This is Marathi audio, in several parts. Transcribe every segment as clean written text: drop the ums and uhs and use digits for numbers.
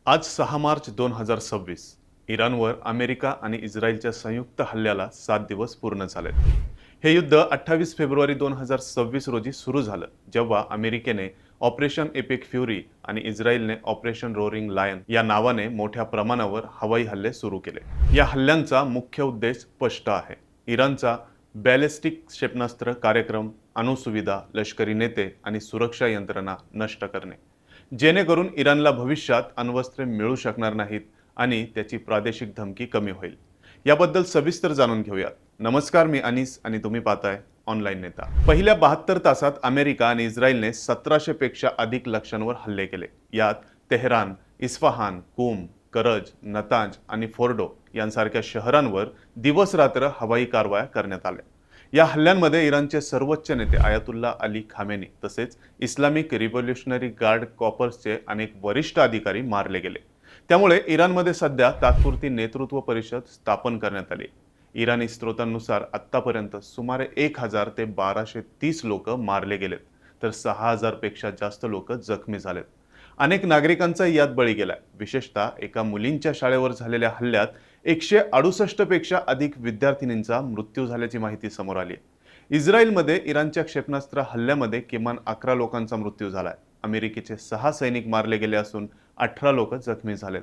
आज 6 मार्च 2026 इराणवर अमेरिका आणि इस्रायलच्या संयुक्त हल्ल्याला 7 दिवस पूर्ण झालेत. हे युद्ध 28 फेब्रुवारी 2026 रोजी सुरू झालं, जेव्हा अमेरिकेने ऑपरेशन एपिक फ्युरी आणि इस्रायलने ऑपरेशन रोरिंग लायन या नावाने मोठ्या प्रमाणावर हवाई हल्ले सुरू केले. या हल्ल्यांचा मुख्य उद्देश स्पष्ट आहे: इराणचा बॅलिस्टिक क्षेपणास्त्र कार्यक्रम, अणुसुविधा, लष्करी नेते आणि सुरक्षा यंत्रणा नष्ट करणे, जेणेकरून इराणला भविष्यात अण्वस्त्रे मिळू शकणार नाहीत आणि त्याची प्रादेशिक धमकी कमी होईल. याबद्दल सविस्तर जाणून घेऊयात. नमस्कार, मी अनीस आणि तुम्ही पाहताय ऑनलाईन नेता. पहिल्या 72 तासात अमेरिका आणि इस्रायलने 1700 पेक्षा अधिक लक्ष्यांवर हल्ले केले. यात तेहरान, इस्फहान, कुम, करज, नतांज आणि फोर्डो यांसारख्या शहरांवर दिवस रात्र हवाई कारवाया करण्यात आल्या. या हल्ल्यांमध्ये इराणचे सर्वोच्च नेते आयातुल्ला अली खामेनी तसेच इस्लामिक रिव्होल्युशनरी गार्ड कॉर्प्सचे अनेक वरिष्ठ अधिकारी मारले गेले. त्यामुळे इराणमध्ये सध्या तात्पुरती नेतृत्व परिषद स्थापन करण्यात आली. इराणी स्रोतांनुसार आतापर्यंत सुमारे 1000 ते 1230 लोक मारले गेलेत, तर 6000 पेक्षा जास्त लोक जखमी झालेत. अनेक नागरिकांचा यात बळी गेलाय. विशेषतः एका मुलींच्या शाळेवर झालेल्या हल्ल्यात 168 पेक्षा अधिक विद्यार्थिनींचा मृत्यू झाल्याची माहिती समोर आली आहे. इस्रायलमध्ये इराणच्या क्षेपणास्त्र हल्ल्यामध्ये किमान 11 लोकांचा मृत्यू झालाय. अमेरिकेचे 6 सैनिक मारले गेले असून 18 लोक जखमी झालेत.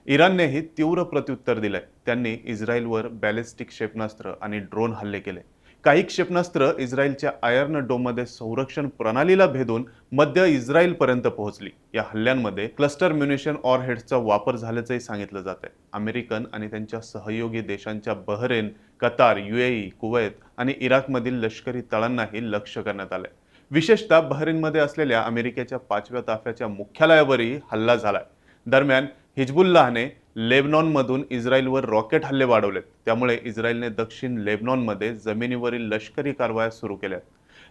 इराणनेही तीव्र प्रत्युत्तर दिलंय. त्यांनी इस्रायलवर बॅलिस्टिक क्षेपणास्त्र आणि ड्रोन हल्ले केले. काही क्षेपणास्त्र इस्रायलच्या आयर्न डोममध्ये संरक्षण प्रणालीला भेदून मध्य इस्रायलपर्यंत पोहोचली. या हल्ल्यांमध्ये क्लस्टर म्युनिशन ऑरहेड्सचा वापर झाल्याचंही सांगितलं जात आहे. अमेरिकन आणि त्यांच्या सहयोगी देशांच्या बहरेन, कतार, UAE, कुवैत आणि इराकमधील लष्करी तळांनाही लक्ष्य करण्यात आलंय. विशेषतः बहरीनमध्ये असलेल्या अमेरिकेच्या 5व्या ताफ्याच्या मुख्यालयावरही हल्ला झालाय. दरम्यान हिजबुल्लाहने लेबनॉनमधून इस्रायलवर रॉकेट हल्ले वाढवलेत. त्यामुळे इस्रायलने दक्षिण लेबनॉनमध्ये जमिनीवरील लष्करी कारवाया सुरू केल्यात.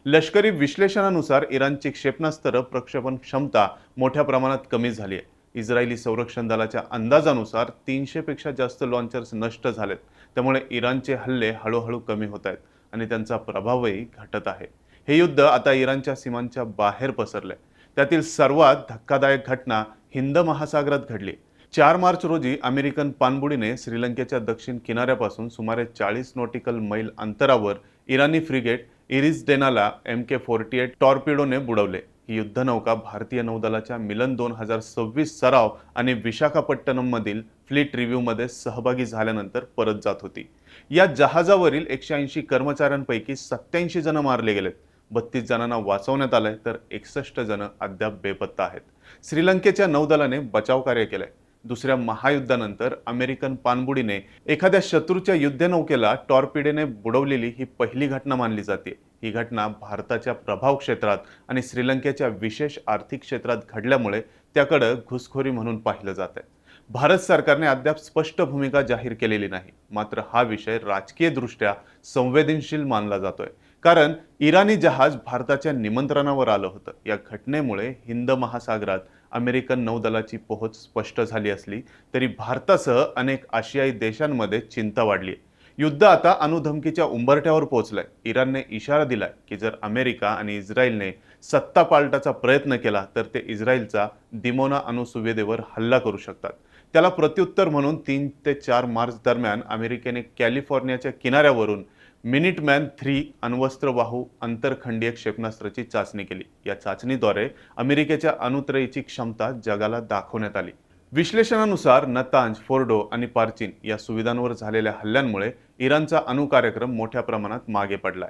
लष्करी विश्लेषणानुसार इराणची क्षेपणास्त्र प्रक्षेपण क्षमता मोठ्या प्रमाणात कमी झाली आहे. इस्रायली संरक्षण दलाच्या अंदाजानुसार 300 पेक्षा जास्त लॉन्चर्स नष्ट झालेत. त्यामुळे इराणचे हल्ले हळूहळू कमी होत आहेत आणि त्यांचा प्रभावही घटत आहे. हे युद्ध आता इराणच्या सीमांच्या बाहेर पसरले. त्यातील सर्वात धक्कादायक घटना हिंद महासागरात घडली. 4 मार्च रोजी अमेरिकन पाणबुडीने श्रीलंकेच्या दक्षिण किनाऱ्यापासून सुमारे 40 नॉटिकल मैल अंतरावर इराणी फ्रिगेट इरिसडेनाला MK48 टॉर्पिडोने बुडवले. ही युद्धनौका भारतीय नौदलाच्या मिलन 2026 सराव आणि विशाखापट्टणममधील फ्लीट रिव्ह्यूमध्ये सहभागी झाल्यानंतर परत जात होती. या जहाजावरील 180 कर्मचाऱ्यांपैकी 87 जण मारले गेलेत. 32 जणांना वाचवण्यात आलंय, तर 61 जण अद्याप बेपत्ता आहेत. श्रीलंकेच्या नौदलाने बचाव कार्य केलंय. दुसऱ्या महायुद्धानंतर अमेरिकन पाणबुडीने एखाद्या शत्रूच्या युद्धनौकेला टॉर्पिडोने बुडवलेली ही पहिली घटना मानली जाते. ही घटना भारताच्या प्रभाव क्षेत्रात आणि श्रीलंकेच्या विशेष आर्थिक क्षेत्रात घडल्यामुळे त्याकडे घुसखोरी म्हणून पाहिलं जात आहे. भारत सरकारने अद्याप स्पष्ट भूमिका जाहीर केलेली नाही. मात्र हा विषय राजकीय दृष्ट्या संवेदनशील मानला जातोय, कारण इराणी जहाज भारताच्या निमंत्रणावर आलं होतं. या घटनेमुळे हिंद महासागरात अमेरिकन नौदलाची पोहोच स्पष्ट झाली असली तरी भारतासह अनेक आशियाई देशांमध्ये चिंता वाढली. युद्ध आता अणुधमकीच्या उंबरठ्यावर पोहोचलंय. इराणने इशारा दिलाय की जर अमेरिका आणि इस्रायलने सत्ता पालटाचा प्रयत्न केला तर ते इस्रायलचा दिमोना अणुसुविधेवर हल्ला करू शकतात. त्याला प्रत्युत्तर म्हणून 3 ते 4 मार्च दरम्यान अमेरिकेने कॅलिफोर्नियाच्या किनाऱ्यावरून मिनिटमॅन 3 अण्वस्त्रवाहू आंतरखंडीय क्षेपणास्त्राची चाचणी केली. या चाचणीद्वारे अमेरिकेच्या अणुत्रयीची क्षमता जगाला दाखवण्यात आली. विश्लेषणानुसार नतांज, फोर्डो आणि पार्चिन या सुविधांवर झालेल्या हल्ल्यांमुळे इराणचा अणु कार्यक्रम मोठ्या प्रमाणात मागे पडलाय.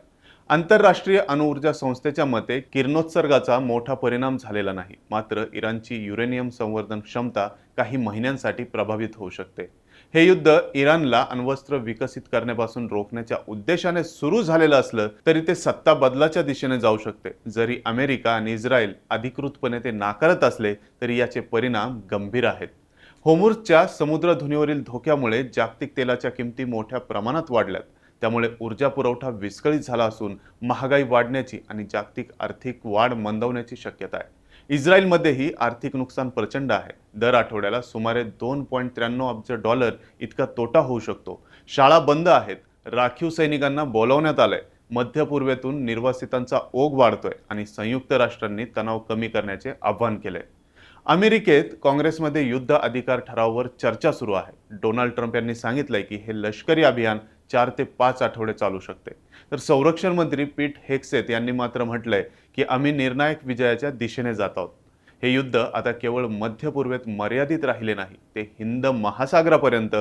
आंतरराष्ट्रीय अणुऊर्जा संस्थेच्या मते किरणोत्सर्गाचा मोठा परिणाम झालेला नाही. मात्र इराणची युरेनियम संवर्धन क्षमता काही महिन्यांसाठी प्रभावित होऊ शकते. हे युद्ध इराणला अण्वस्त्र विकसित करण्यापासून रोखण्याच्या उद्देशाने सुरू झालेलं असलं तरी ते सत्ता बदलाच्या दिशेने जाऊ शकते. जरी अमेरिका आणि इस्रायल अधिकृतपणे ते नाकारत असले तरी याचे परिणाम गंभीर आहेत. होर्मुझच्या समुद्रधुनीवरील धोक्यामुळे जागतिक तेलाच्या किमती मोठ्या प्रमाणात वाढल्यात. त्यामुळे ऊर्जा पुरवठा विस्कळीत झाला असून महागाई वाढण्याची आणि जागतिक आर्थिक वाढ मंदावण्याची शक्यता आहे. इस्रायलमध्येही आर्थिक नुकसान प्रचंड आहे. दर आठवड्याला सुमारे $2.93 अब्ज इतका तोटा होऊ शकतो. शाळा बंद आहेत. राखीव सैनिकांना बोलावण्यात आलंय. मध्य पूर्वेतून निर्वासितांचा ओघ वाढतोय आणि संयुक्त राष्ट्रांनी तणाव कमी करण्याचे आवाहन केलंय. अमेरिकेत काँग्रेसमध्ये युद्ध अधिकार ठरावावर चर्चा सुरू आहे. डोनाल्ड ट्रम्प यांनी सांगितलंय की हे लष्करी अभियान 4 ते 5 आठवडे चालू शकते. तर संरक्षण मंत्री पीट हेक्सेथ यांनी मात्र म्हटलंय की आम्ही निर्णायक विजयाच्या दिशेने जात आहोत. हे युद्ध आता केवळ मध्य पूर्वेत मर्यादित राहिले नाही, ते हिंद महासागरापर्यंत,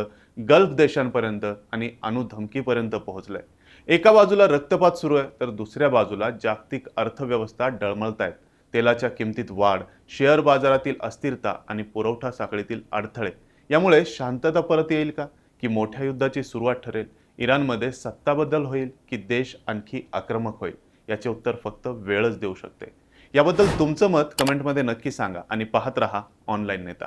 गल्फ देशांपर्यंत आणि अणुधमकीपर्यंत पोहोचलंय. एका बाजूला रक्तपात सुरू आहे, तर दुसऱ्या बाजूला जागतिक अर्थव्यवस्था डळमळतायत. तेलाच्या किमतीत वाढ, शेअर बाजारातील अस्थिरता आणि पुरवठा साखळीतील अडथळे यामुळे शांतता परत येईल का, की मोठ्या युद्धाची सुरुवात ठरेल? इराणमध्ये सत्ता बदल होईल की देश आणखी आक्रमक होईल? याचे उत्तर फक्त वेळच देऊ शकते. याबद्दल तुमचं मत कमेंटमध्ये नक्की सांगा आणि पाहत रहा ऑनलाईन नेता.